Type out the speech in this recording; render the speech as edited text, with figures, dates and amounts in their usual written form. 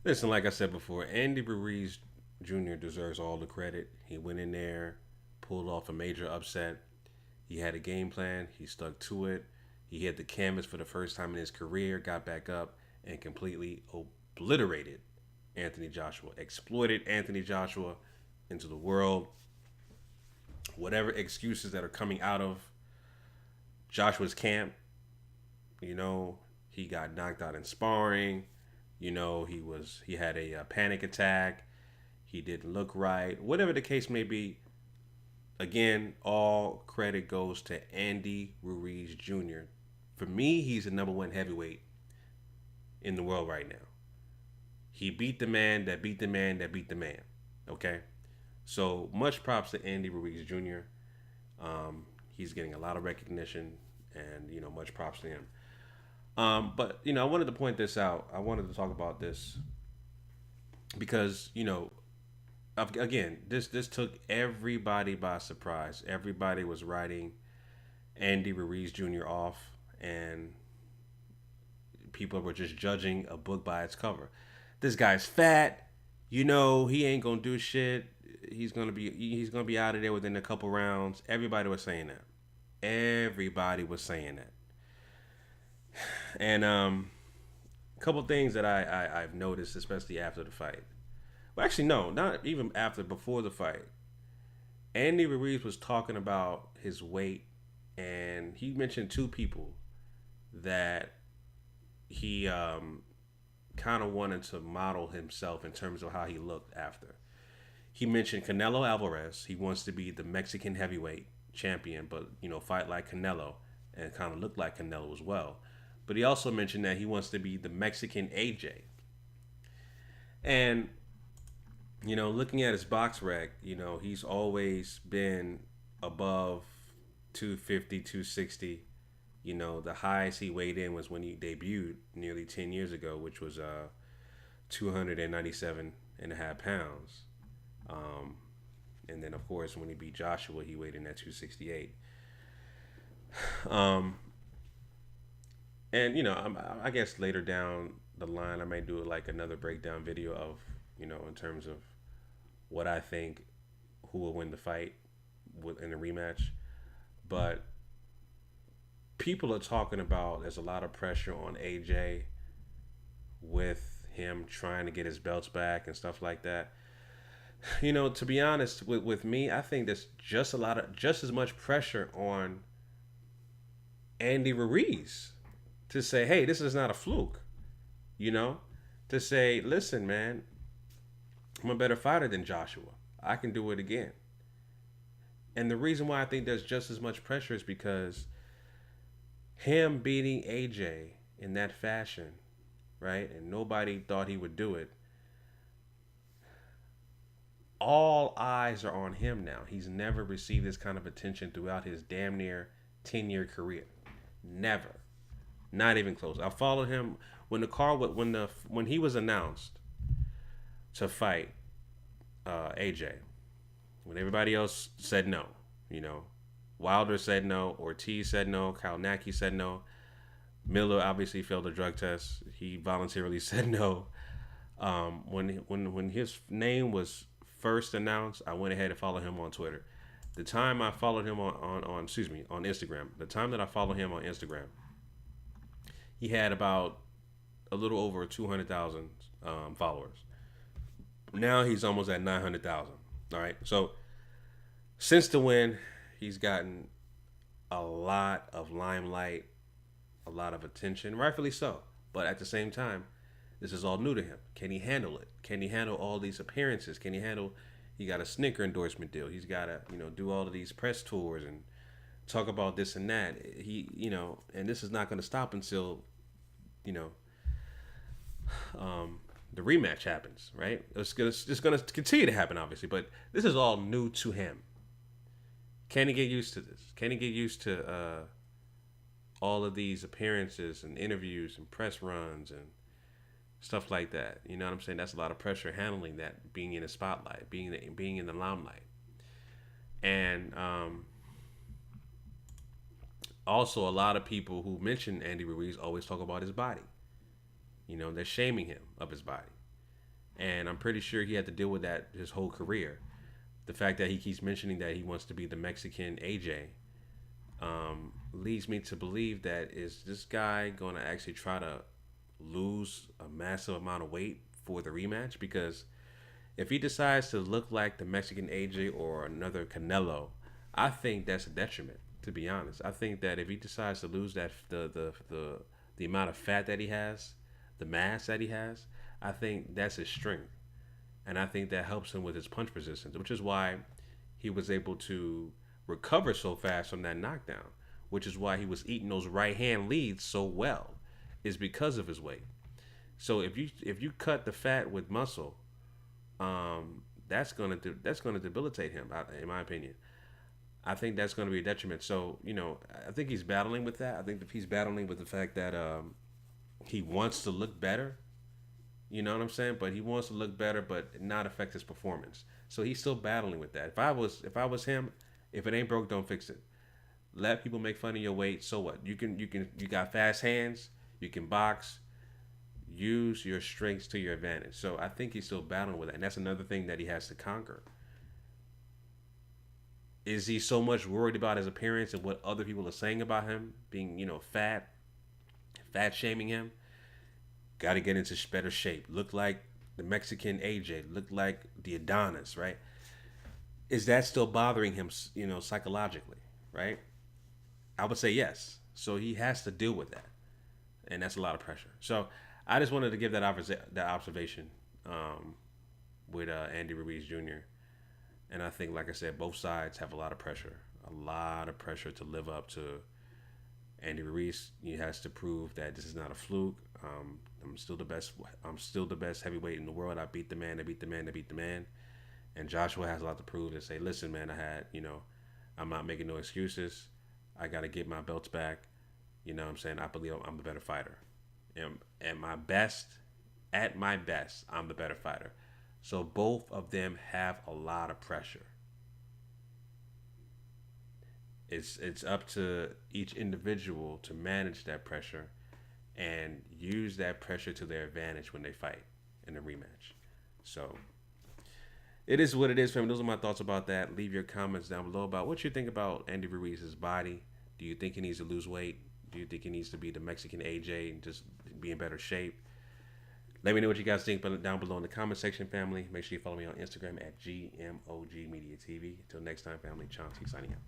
Listen, like I said before, Andy Ruiz Jr. deserves all the credit. He went in there, pulled off a major upset. He had a game plan. He stuck to it. He hit the canvas for the first time in his career, got back up, and completely obliterated Anthony Joshua, exploited Anthony Joshua into the world. Whatever excuses that are coming out of Joshua's camp, you know, he got knocked out in sparring. He had a panic attack. He didn't look right. Whatever the case may be, again, all credit goes to Andy Ruiz Jr. For me, he's the number one heavyweight in the world right now. He beat the man that beat the man that beat the man. Okay? So much props to Andy Ruiz Jr. He's getting a lot of recognition, and much props to him. But I wanted to point this out. I wanted to talk about this because again, this took everybody by surprise. Everybody was writing Andy Ruiz Jr. off, and people were just judging a book by its cover. This guy's fat. He ain't gonna do shit. He's gonna be out of there within a couple rounds. Everybody was saying that. Everybody was saying that. And a couple things that I've noticed, especially after the fight. Well, actually, no, not even after. Before the fight, Andy Ruiz was talking about his weight, and he mentioned two people that he kind of wanted to model himself in terms of how he looked after. He mentioned Canelo Alvarez. He wants to be the Mexican heavyweight champion, but fight like Canelo and kind of look like Canelo as well. But he also mentioned that he wants to be the Mexican AJ. And looking at his box rec, he's always been above 250, 260. The highest he weighed in was when he debuted nearly 10 years ago, which was 297 and a half pounds. And then, of course, when he beat Joshua, he weighed in at 268. Um, and, I guess later down the line, I may do like another breakdown video of, in terms of what I think who will win the fight in the rematch. But people are talking about there's a lot of pressure on AJ with him trying to get his belts back and stuff like that. To be honest with me, I think there's just as much pressure on Andy Ruiz to say, hey, this is not a fluke. You know, to say, listen, man, I'm a better fighter than Joshua. I can do it again. And the reason why I think there's just as much pressure is because him beating AJ in that fashion, right? And nobody thought he would do it. All eyes are on him now. He's never received this kind of attention throughout his damn near 10-year career. Never. Not even close. I followed him when he was announced to fight AJ. When everybody else said no, Wilder said no, Ortiz said no, Kalnacki said no. Miller obviously failed the drug test. He voluntarily said no. When his name was first announced, I went ahead and followed him on Twitter. The time I followed him on Instagram. The time that I followed him on Instagram, he had about a little over 200,000 followers. Now he's almost at 900,000. All right. So since the win, he's gotten a lot of limelight, a lot of attention, rightfully so. But at the same time, this is all new to him. Can he handle it? Can he handle all these appearances? Can he handle? He got a Snicker endorsement deal. He's got to do all of these press tours and talk about this and that. And this is not going to stop until you know the rematch happens, right? It's gonna continue to happen, obviously, but this is all new to him. Can he get used to this? Can he get used to all of these appearances and interviews and press runs and stuff like that? You know what I'm saying? That's a lot of pressure handling that, being in the spotlight, being in the limelight, and also a lot of people who mention Andy Ruiz always talk about his body. They're shaming him of his body. And I'm pretty sure he had to deal with that his whole career. The fact that he keeps mentioning that he wants to be the Mexican AJ leads me to believe that is this guy going to actually try to lose a massive amount of weight for the rematch? Because if he decides to look like the Mexican AJ or another Canelo, I think that's a detriment. To be honest, I think that if he decides to lose that the amount of fat that he has, the mass that he has, I think that's his strength, and I think that helps him with his punch resistance, which is why he was able to recover so fast from that knockdown, which is why he was eating those right hand leads so well, is because of his weight. So if you cut the fat with muscle, that's gonna debilitate him, in my opinion. I think that's going to be a detriment. So I think he's battling with that. I think that he's battling with the fact that he wants to look better. You know what I'm saying? But he wants to look better, but not affect his performance. So he's still battling with that. If I was him, if it ain't broke, don't fix it. Let people make fun of your weight. So what? You got fast hands. You can box. Use your strengths to your advantage. So I think he's still battling with that, and that's another thing that he has to conquer. Is he so much worried about his appearance and what other people are saying about him, being fat shaming him? Got to get into better shape. Look like the Mexican AJ. Look like the Adonis, right? Is that still bothering him, psychologically, right? I would say yes. So he has to deal with that, and that's a lot of pressure. So I just wanted to give that observation with Andy Ruiz Jr. And I think, like I said, both sides have a lot of pressure to live up to. Andy Ruiz, he has to prove that this is not a fluke. I'm still the best. I'm still the best heavyweight in the world. I beat the man. I beat the man. I beat the man. And Joshua has a lot to prove and say, listen, man, I'm not making no excuses. I got to get my belts back. You know what I'm saying? I believe I'm the better fighter. And at my best, I'm the better fighter. So both of them have a lot of pressure. It's up to each individual to manage that pressure and use that pressure to their advantage when they fight in a rematch. So it is what it is, family. Those are my thoughts about that. Leave your comments down below about what you think about Andy Ruiz's body. Do you think he needs to lose weight? Do you think he needs to be the Mexican AJ and just be in better shape? Let me know what you guys think down below in the comment section, family. Make sure you follow me on Instagram at GMOGMediaTV. Until next time, family. Chauncey signing out.